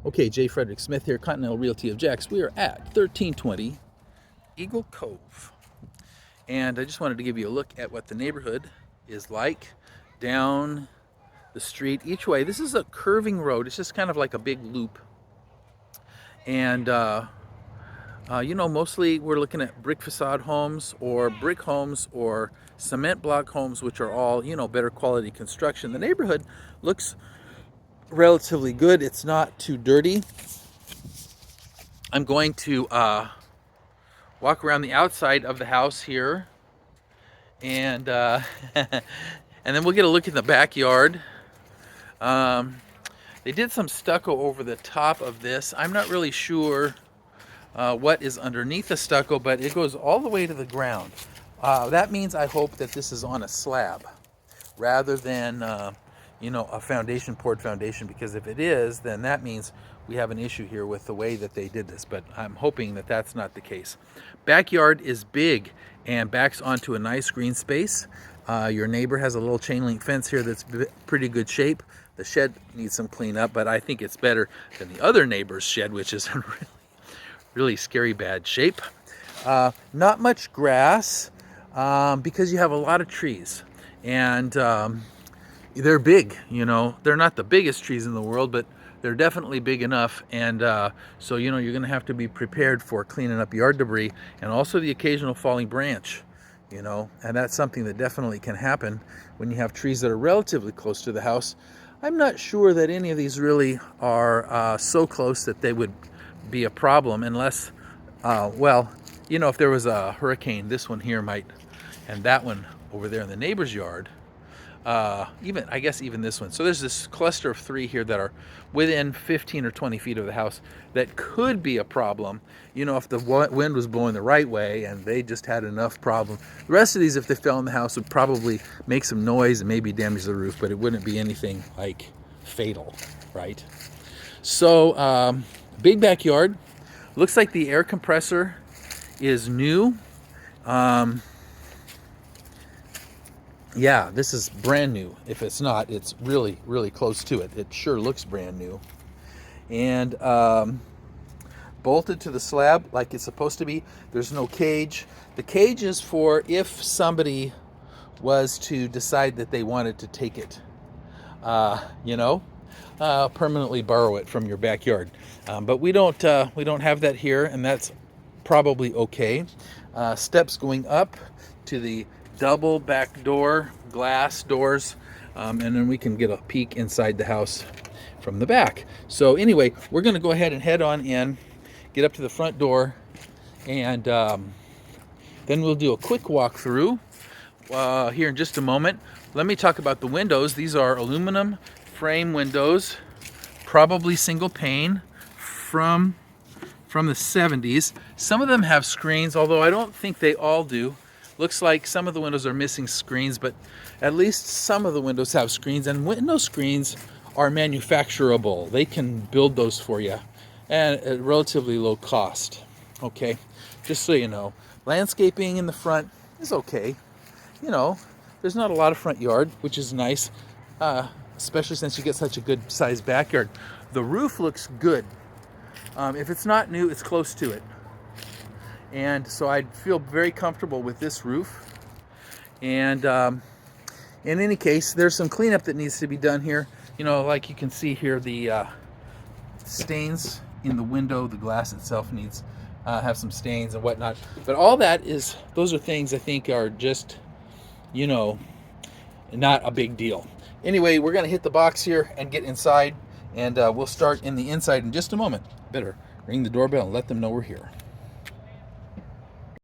Okay, J. Frederick Smith here, Continental Realty of Jacks. We are at 1320 Eagle Cove. And I just wanted to give you a look at what the neighborhood is like down the street each way. This is a curving road. It's just kind of like a big loop. And, you know, mostly we're looking at brick facade homes or brick homes or cement block homes, which are all, you know, better quality construction. The neighborhood looks relatively good. It's not too dirty. I'm going to walk around the outside of the house here, and and then we'll get a look in the backyard. They did some stucco over the top of this. I'm not really sure what is underneath the stucco, but it goes all the way to the ground. That means I hope that this is on a slab rather than you know, a foundation, poured foundation, because if it is, then that means we have an issue here with the way that they did this, but I'm hoping that that's not the case. Backyard is big and backs onto a nice green space. Your neighbor has a little chain link fence here that's pretty good shape. The shed needs some cleanup, but I think it's better than the other neighbor's shed, which is in really scary bad shape. Not much grass because you have a lot of trees, and they're big, you know. They're not the biggest trees in the world, but they're definitely big enough. And so, you know, you're going to have to be prepared for cleaning up yard debris and also the occasional falling branch, you know. And that's something that definitely can happen when you have trees that are relatively close to the house. I'm not sure that any of these really are so close that they would be a problem unless, well, you know, if there was a hurricane, this one here might, and that one over there in the neighbor's yard. Even, I guess even this one. So there's this cluster of three here that are within 15 or 20 feet of the house that could be a problem, you know, if the wind was blowing the right way and they just had enough problem. The rest of these, if they fell in the house, would probably make some noise and maybe damage the roof, but it wouldn't be anything like fatal, right? So big backyard. Looks like the air compressor is new. Yeah, this is brand new. If it's not, it's really, really close to it. It sure looks brand new. And bolted to the slab like it's supposed to be. There's no cage. The cage is for if somebody was to decide that they wanted to take it, you know, permanently borrow it from your backyard. But we don't have that here, and that's probably okay. Steps going up to the double back door, glass doors, and then we can get a peek inside the house from the back. So anyway, we're going to go ahead and head on in, get up to the front door, and then we'll do a quick walk through here in just a moment. Let me talk about the windows. These are aluminum frame windows, probably single pane from the 70s. Some of them have screens, although I don't think they all do. Looks like some of the windows are missing screens, but at least some of the windows have screens, and window screens are manufacturable. They can build those for you and at relatively low cost. Okay, just so you know. Landscaping in the front is okay. You know, there's not a lot of front yard, which is nice, especially since you get such a good sized backyard. The roof looks good. If it's not new, it's close to it. And so I'd feel very comfortable with this roof. And in any case, there's some cleanup that needs to be done here. You know, like you can see here, the stains in the window, the glass itself needs have some stains and whatnot. But all that is, those are things I think are just, you know, not a big deal. Anyway, we're going to hit the box here and get inside, and we'll start in the inside in just a moment. Better ring the doorbell and let them know we're here.